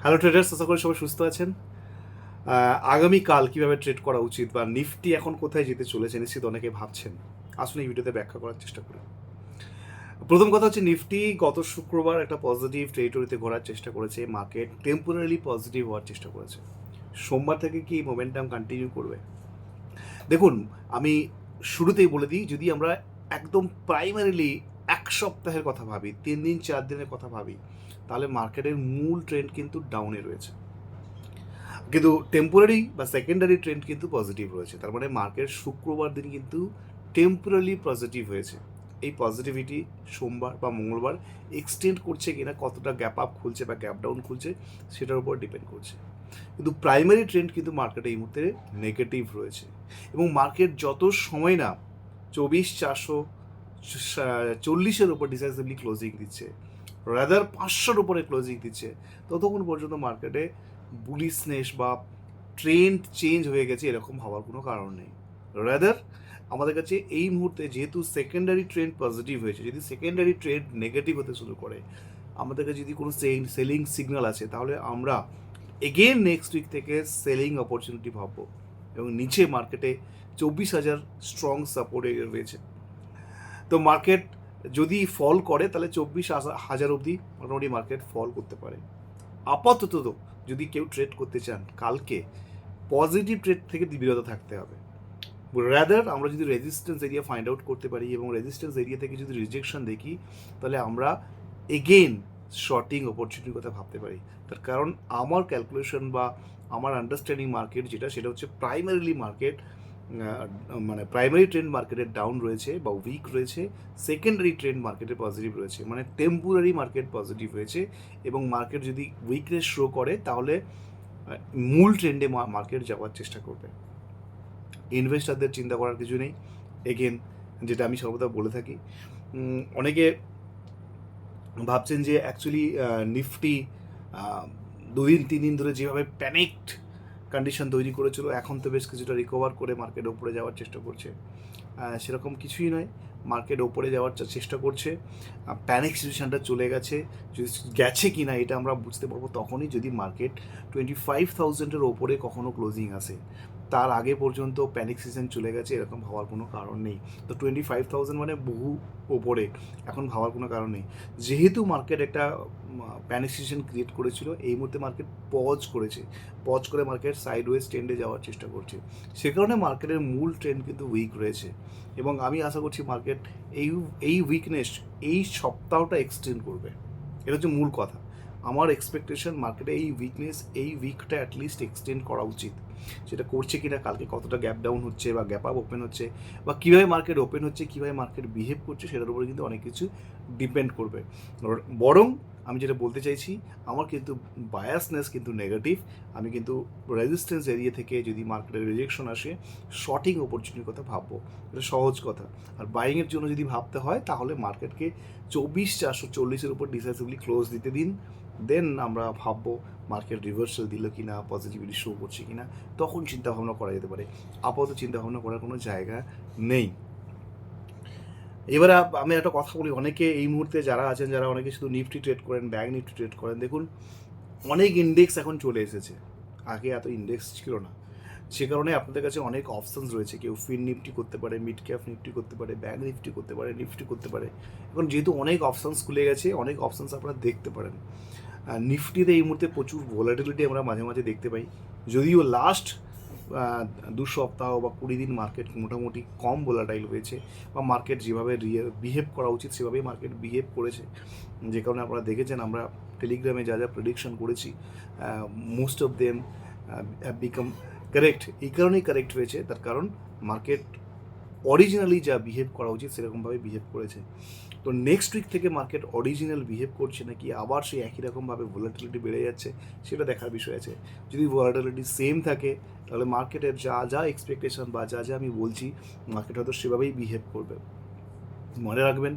Hello traders, আশা করি সবাই সুস্থ আছেন। আগামীকাল কীভাবে ট্রেড করা উচিত বা নিফটি এখন কোথায় যেতে চলেছে নিশ্চিত অনেকে ভাবছেন। আসলে এই ভিডিওতে ব্যাখ্যা করার চেষ্টা করি। প্রথম কথা হচ্ছে, নিফটি গত শুক্রবার একটা পজিটিভ টেরিটরিতে ঘোরার চেষ্টা করেছে, মার্কেট টেম্পোরারি পজিটিভ হওয়ার চেষ্টা করেছে। সোমবার থেকে কি মোমেন্টাম কন্টিনিউ করবে? দেখুন, আমি শুরুতেই বলে দিই, যদি আমরা একদম প্রাইমারিলি এক সপ্তাহের কথা ভাবি, 3 দিন 4 দিনের কথা ভাবি, তাহলে মার্কেটের মূল ট্রেন্ড কিন্তু ডাউনে রয়েছে, কিন্তু টেম্পোরারি বা সেকেন্ডারি ট্রেন্ড কিন্তু পজিটিভ রয়েছে। তার মানে মার্কেট শুক্রবার দিন কিন্তু টেম্পোরারি পজিটিভ হয়েছে। এই পজিটিভিটি সোমবার বা মঙ্গলবার এক্সটেন্ড করছে কিনা, কতটা গ্যাপ আপ খুলছে বা গ্যাপ ডাউন খুলছে, সেটার উপর ডিপেন্ড করছে। কিন্তু প্রাইমারি ট্রেন্ড কিন্তু মার্কেটে এই মুহূর্তে নেগেটিভ রয়েছে। এবং মার্কেট যত সময় না 24,440-এর উপর ডিসাইসিভলি ক্লোজিং দিচ্ছে, রাদার 500-র উপরে ক্লোজিং দিচ্ছে, ততক্ষণ পর্যন্ত মার্কেটে বুলিশনেস বা ট্রেন্ড চেঞ্জ হয়ে গেছে এরকম ভাবার কোনো কারণ নেই। রাদার আমাদের কাছে এই মুহূর্তে যেহেতু সেকেন্ডারি ট্রেন্ড পজিটিভ হয়েছে, যদি সেকেন্ডারি ট্রেন্ড নেগেটিভ হতে শুরু করে, আমাদের কাছে যদি কোনো সেলিং সিগন্যাল আছে, তাহলে আমরা এগেন নেক্সট উইক থেকে সেলিং অপরচুনিটি ভাববো। এবং নিচে মার্কেটে 24,000 স্ট্রং সাপোর্ট রয়েছে। তো মার্কেট যদি ফল করে তাহলে 24,000 অবধি মোটামুটি মার্কেট ফল করতে পারে। আপাতত যদি কেউ ট্রেড করতে চান, কালকে পজিটিভ ট্রেড থেকে বিরত থাকতে হবে। রাদার আমরা যদি রেজিস্ট্যান্স এরিয়া ফাইন্ড আউট করতে পারি এবং রেজিস্ট্যান্স এরিয়া থেকে যদি রিজেকশন দেখি, তাহলে আমরা এগেন শর্টিং অপরচুনিটির কথা ভাবতে পারি। তার কারণ আমার ক্যালকুলেশন বা আমার আন্ডারস্ট্যান্ডিং মার্কেট সেটা হচ্ছে প্রাইমারিলি মার্কেট, মানে প্রাইমারি ট্রেন্ড মার্কেটের ডাউন রয়েছে বা উইক রয়েছে, সেকেন্ডারি ট্রেন্ড মার্কেটে পজিটিভ রয়েছে, মানে টেম্পোরারি মার্কেট পজিটিভ হয়েছে। এবং মার্কেট যদি উইকনেস শো করে, তাহলে মূল ট্রেন্ডে মার্কেট যাওয়ার চেষ্টা করবে। ইনভেস্টারদের চিন্তা করার কিছু নেই। এগেন যেটা আমি সর্বদা বলে থাকি, অনেকে ভাবছেন যে অ্যাকচুয়ালি নিফটি 2-3 দিন ধরে যেভাবে প্যানিকড কন্ডিশন তৈরি করেছিল, এখন তো বেশ কিছুটা রিকভার করে মার্কেট ওপরে যাওয়ার চেষ্টা করছে। সেরকম কিছুই নয়, মার্কেট ওপরে যাওয়ার চেষ্টা করছে। প্যানিক সিচুয়েশানটা চলে গেছে। গেছে কি না এটা আমরা বুঝতে পারবো তখনই, যদি মার্কেট 25,000-এর ওপরে কখনো ক্লোজিং আসে। তার আগে পর্যন্ত প্যানিক সিজন চলে গেছে এরকম ভাবার কোনো কারণ নেই। তো 25,000 মানে বহু ওপরে, এখন ভাবার কোনো কারণ নেই। যেহেতু মার্কেট একটা প্যানিক সিজন ক্রিয়েট করেছিল, এই মুহূর্তে মার্কেট পজ করে মার্কেট সাইডওয়েজ ট্রেন্ডে যাওয়ার চেষ্টা করছে। সে কারণে মার্কেটের মূল ট্রেন্ড কিন্তু উইক রয়েছে। এবং আমি আশা করছি মার্কেট এই উইকনেস এই সপ্তাহটা এক্সটেন্ড করবে। এটা হচ্ছে মূল কথা। আমার এক্সপেকটেশন মার্কেটে এই উইকনেস এই উইকটা অ্যাটলিস্ট এক্সটেন্ড করা উচিত। সেটা করছে কিনা, কালকে কতটা গ্যাপ ডাউন হচ্ছে বা গ্যাপ আপ ওপেন হচ্ছে, বা কীভাবে মার্কেট ওপেন হচ্ছে, কীভাবে মার্কেট বিহেভ করছে, সেটার উপরে কিন্তু অনেক কিছু ডিপেন্ড করবে। বরং আমি যেটা বলতে চাইছি, আমার কিন্তু বায়াসনেস কিন্তু নেগেটিভ। আমি কিন্তু রেজিস্ট্যান্স এরিয়া থেকে যদি মার্কেটের রিজেকশন আসে, শর্টিং অপরচুনিটির কথা ভাববো। এটা সহজ কথা। আর বাইংয়ের জন্য যদি ভাবতে হয়, তাহলে মার্কেটকে 24,440-এর উপর ডিসাইসিভলি ক্লোজ দিতে দিন। দেন আমরা ভাববো মার্কেট রিভার্সাল দিল কি না, পজিটিভিটি শো করছে কি না, তখন চিন্তাভাবনা করা যেতে পারে। আপাতত চিন্তাভাবনা করার কোনো জায়গা নেই। এবারে আমি একটা কথা বলি, অনেকে এই মুহূর্তে যারা আছেন, যারা অনেকে শুধু নিফটি ট্রেড করেন, ব্যাংক নিফটি ট্রেড করেন, দেখুন অনেক ইন্ডেক্স এখন চলে এসেছে। আগে এত ইন্ডেক্স ছিল না। সে কারণে আপনাদের কাছে অনেক অপশানস রয়েছে। কেউ ফিন নিফটি করতে পারে, মিড ক্যাপ নিফটি করতে পারে, ব্যাংক নিফটি করতে পারে, নিফটি করতে পারে। এখন যেহেতু অনেক অপশানস খুলে গেছে, অনেক অপশানস আপনারা দেখতে পারেন। নিফটিতে এই মুহূর্তে প্রচুর ভোলাটিলিটি আমরা মাঝে মাঝে দেখতে পাই। যদিও লাস্ট 2 সপ্তাহ বা 20 দিন মার্কেট মোটামুটি কম ভোলাটাইল হয়েছে, বা মার্কেট যেভাবে বিহেভ করা উচিত সেভাবেই মার্কেট বিহেভ করেছে। যে কারণে আপনারা দেখেছেন, আমরা টেলিগ্রামে যা প্রেডিকশন করেছি, most of them have become correct. এই কারণেই কারেক্ট হয়েছে, তার কারণ মার্কেট অরিজিনালি যা বিহেভ করা উচিত সেরকমভাবে বিহেভ করেছে। তো নেক্সট উইক থেকে মার্কেট অরিজিনাল বিহেভ করছে নাকি আবার সেই একই রকমভাবে ভোলাটিলিটি বেড়ে যাচ্ছে, সেটা দেখার বিষয় আছে। যদি ভোলাটিলিটি সেম থাকে, তাহলে মার্কেটের যা এক্সপেকটেশন বা যা আমি বলছি, মার্কেট হয়তো সেভাবেই বিহেভ করবে। মনে রাখবেন,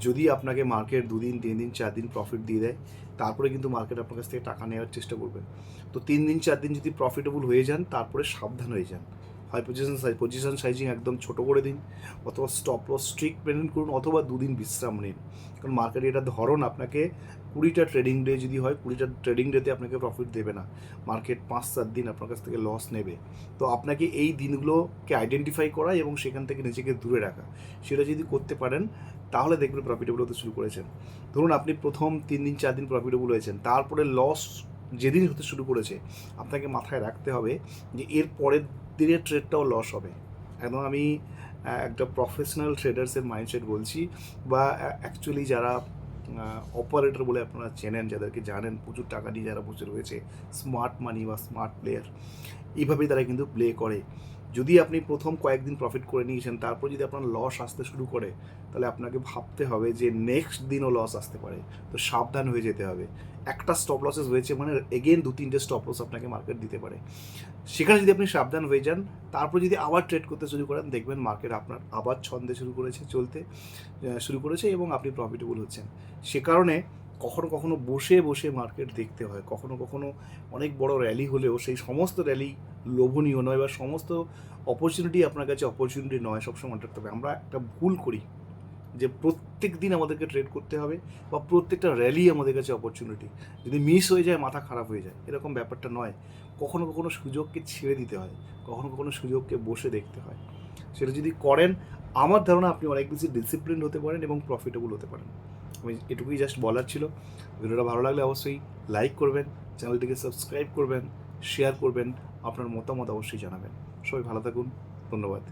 যদি আপনাকে মার্কেট 2 দিন 3 দিন 4 দিন প্রফিট দিয়ে দেয়, তারপরে কিন্তু মার্কেট আপনার কাছ থেকে টাকা নেওয়ার চেষ্টা করবে। তো 3 দিন 4 দিন যদি প্রফিটেবল হয়ে যান, তারপরে সাবধান হয়ে যান। হয় পজিশন সাইজিং একদম ছোট করে দিন, অথবা স্টপ লস স্ট্রিক্ট মেনটেন করুন, অথবা দুদিন বিশ্রাম নিন। কারণ মার্কেটে এটা ধরন আপনাকে 20টা ট্রেডিং ডে যদি হয়, 20টা ট্রেডিং ডেতে আপনাকে প্রফিট দেবে না, মার্কেট 5-7 দিন আপনার কাছ থেকে লস নেবে। তো আপনাকে এই দিনগুলোকে আইডেন্টিফাই করা এবং সেখান থেকে নিজেকে দূরে রাখা, সেটা যদি করতে পারেন তাহলে দেখবেন প্রফিটেবল হতে শুরু করেছেন। ধরুন আপনি প্রথম 3 দিন 4 দিন প্রফিটেবল হয়েছেন, তারপরে লস যেদিন হতে শুরু করেছে আপনাকে মাথায় রাখতে হবে যে এর পরের দিনের ট্রেডটাও লস হবে। একদম আমি একটা প্রফেশনাল ট্রেডার্সের মাইন্ডসেট বলছি, বা অ্যাকচুয়ালি যারা অপারেটর বলে আপনারা চেনেন, যাদেরকে জানেন প্রচুর টাকা নিয়ে যারা বসে রয়েছে, স্মার্ট মানি বা স্মার্ট প্লেয়ার, এইভাবেই তারা কিন্তু প্লে করে। যদি আপনি প্রথম কয়েকদিন প্রফিট করে নিয়েছেন, তারপর যদি আপনার লস আসতে শুরু করে, তাহলে আপনাকে ভাবতে হবে যে নেক্সট দিনও লস আসতে পারে, তো সাবধান হয়ে যেতে হবে। একটা স্টপ লসেস হয়েছে মানে এগেন 2-3টে স্টপ লস আপনাকে মার্কেট দিতে পারে। সেখানে যদি আপনি সাবধান হয়ে যান, তারপর যদি আবার ট্রেড করতে শুরু করেন, দেখবেন মার্কেট আপনার আবার ছন্দে চলতে শুরু করেছে এবং আপনি প্রফিটেবল হচ্ছেন। সে কারণে কখনো কখনো বসে বসে মার্কেট দেখতে হয়, কখনো কখনো অনেক বড় র্যালি হলেও সেই সমস্ত র্যালি লোভনীয় নয়, বা সমস্ত অপরচুনিটি আপনার কাছে অপরচুনিটি নয়, সবসময় মনে রাখতে হবে। আমরা একটা ভুল করি যে প্রত্যেক দিন আমাদেরকে ট্রেড করতে হবে, বা প্রত্যেকটা র্যালি আমাদের কাছে অপরচুনিটি, যদি মিস হয়ে যায় মাথা খারাপ হয়ে যায়, এরকম ব্যাপারটা নয়। কখনো কখনো সুযোগকে ছেড়ে দিতে হয়, কখনো কখনো সুযোগকে বসে দেখতে হয়। সেটা যদি করেন, আমার ধারণা আপনি অনেক বেশি ডিসিপ্লিন হতে পারেন এবং প্রফিটেবল হতে পারেন। আমি এটুকুই জাস্ট বলার ছিল। ভিডিওটা ভালো লাগলে অবশ্যই লাইক করবেন, চ্যানেলটিকে সাবস্ক্রাইব করবেন, শেয়ার করবেন, আপনার মতামত অবশ্যই জানাবেন। সবাই ভালো থাকুন, ধন্যবাদ।